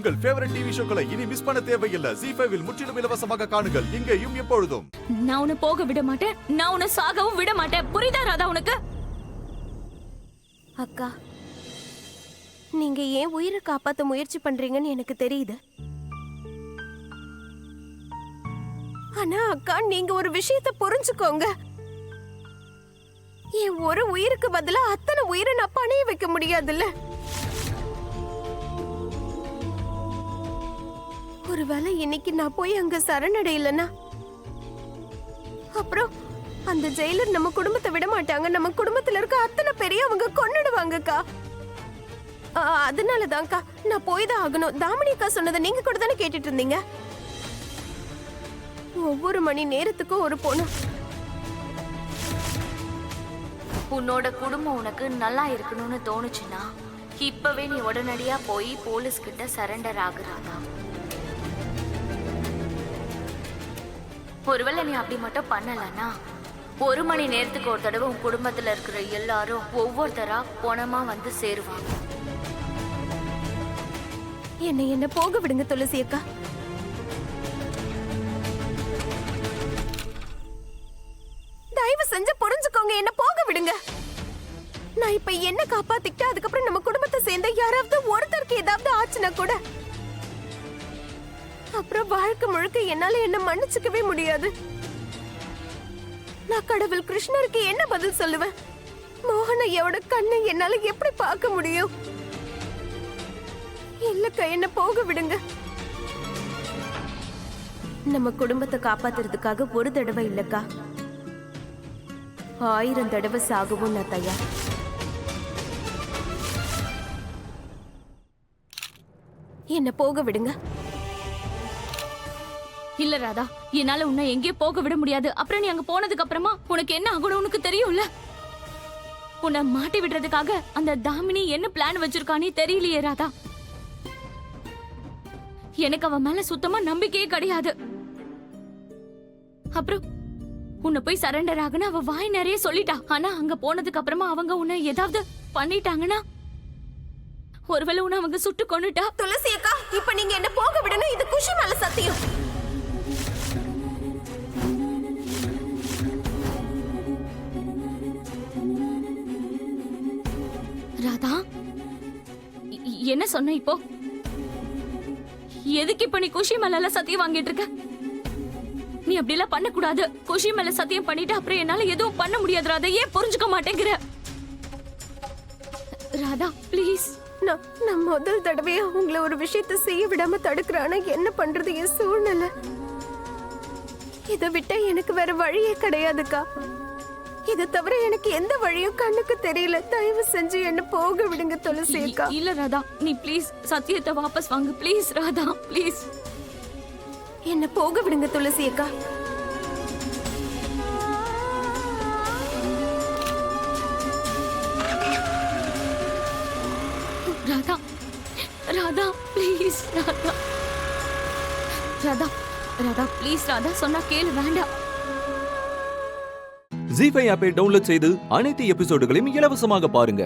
உங்கள் favourite TV ஷோக்களை இனி miss பண்ண தேவையில்லை. ZEE5 இல் முற்றிலும் இலவசமாக காணுங்கள். இங்கேயும் எப்பொழுதும். நான் உன்னை போக விட மாட்டேன். நான் உன்னை சாகவும் விட மாட்டேன். புரியுதா ராதா உனக்கு? அக்கா, நீங்க ஏன் உயிரை காப்பாத்த முயற்சி பண்றீங்கன்னு எனக்கு தெரியுது. ஆனா அக்கா, நீங்க ஒரு விஷயத்தை புரிஞ்சுக்கோங்க. என் ஒரு உயிருக்கு பதிலா அத்தனை உயிரை நான் பணைய வைக்க முடியாதுல்ல. ஒருவேளை இன்னைக்கு நான் போய் அங்க சரணடையலன்னா அப்புறம் அந்த ஜெயிலர் நம்ம குடும்பத்தை விட மாட்டாங்க. நம்ம குடும்பத்துல இருக்க அத்தனை பேரையும் அவங்க கொன்னுடுவாங்கக்கா. அதனாலதான்க்கா நான் போய் தான் ஆகணும். தாமினி அக்கா சொன்னதை நீங்க கூட தானே கேட்டுட்டு இருந்தீங்க. ஒவ்வொரு மணி நேரத்துக்கும் ஒரு பொண்ணு. உன்னோட குடும்பம் உனக்கு நல்லா இருக்கணும்னு தோணுச்சுன்னா இப்பவே நீ உடனடியா போய் போலீஸ் கிட்ட சரண்டர் ஆகுறாங்க. ஒருவேளை நீ அப்படி மட்டும் பண்ணலன்னா 1 மணி நேரத்துக்கு ஒரு தடவை உன் குடும்பத்துல இருக்கிற எல்லாரும் ஒவ்வொருத்தரா பணமா வந்து சேருவாங்க. என்ன போக விடுங்க துளசி அக்கா. தயவு செஞ்சு புரிஞ்சுக்கோங்க, என்ன போக விடுங்க. நான் இப்ப என்ன காப்பாத்திக்கிட்டு அதுக்கப்புறம் நம்ம குடும்பத்தை சேர்ந்த யாராவது ஒருத்தருக்கு ஏதாவது ஆச்சுன்னா கூட அப்புறம் வாழ்க்கை முழுக்க என்னால என்ன மன்னிச்சுக்கவே முடியாது. நான் கடவுள் கிருஷ்ணருக்கு என்ன பதில் சொல்லுவேன்? மோகனையோட கண்ணை என்னால எப்படி பார்க்க முடியும்? இல்லக்கா, என்ன போக விடுங்க. நம்ம குடும்பத்தை காப்பாத்துறதுக்காக ஒரு தடவை இல்லக்கா, 1000 தடவை சாகவும் நான் தயார். என்ன போக விடுங்க. இல்ல ராதா, என்னால உன்னை எங்கேயும் போக விட முடியாது. அப்புறம் நீ அங்க போனதுக்கு அப்புறமா உனக்கு என்ன ஆகணும் உனக்கு தெரியும்ல. உன்னை மாட்டி விடுறதுக்காக அந்த தாமினி என்ன பிளான் வச்சிருக்கானே தெரியலையே ராதா. எனக்கு அவன் மேல சுத்தமா நம்பிக்கையே கிடையாது. அப்புறம் உன்னை போய் சரண்டர் ஆகுன்னு அவ வாய் நிறைய சொல்லிட்டா. ஆனா அங்க போனதுக்கு அப்புறமா அவங்க உன்னை ஏதாவது பண்ணிட்டாங்கன்னா ஒருவேளை உன்னை அவங்க சுட்டு கொன்னுட்டா. துளசி அக்கா, இப்ப நீங்க என்ன போக விடணும். இது குஷி மேல சத்தியம். ராதா, என்ன சொன்ன இப்போ? எதுக்கு இப்ப நீ குஷி மேல சத்தியம் வாங்கிட்டு இருக்க? நீ அப்படி எல்லாம் பண்ண கூடாது. குஷி மேல சத்தியம் பண்ணிட்டு அப்புறம் என்னால எதுவும் பண்ண முடியாது ராதா. ஏன் புரிஞ்சுக்க மாட்டேங்கிற? ராதா ப்ளீஸ். நான் முதல் தடவையா உங்களை ஒரு விஷயத்தை செய்ய விடாம தடுக்கிறானா என்ன பண்றது? என் சூழ்நிலை இதை விட்டா எனக்கு வேற வழியே கிடையாதுக்கா. இதை தவிர எனக்கு எந்த வழியும் கண்ணுக்கு தெரியல. தயவு செஞ்சு என்ன போக விடுங்க துளசி அக்கா. இல்ல ராதா, நீ ப்ளீஸ் சத்தியத்தை வாபஸ் வாங்கு. ப்ளீஸ் ராதா, ப்ளீஸ் என்ன போக விடுங்க துளசி அக்கா. ராதா, ராதா ப்ளீஸ் ராதா. ராதா, ராதா ப்ளீஸ் ராதா, சொன்னா கேளு. வேண்டாம். ZEE5 ஆப்பை டவுன்லோட் செய்து அனைத்து எபிசோடுகளையும் இலவசமாக பாருங்க.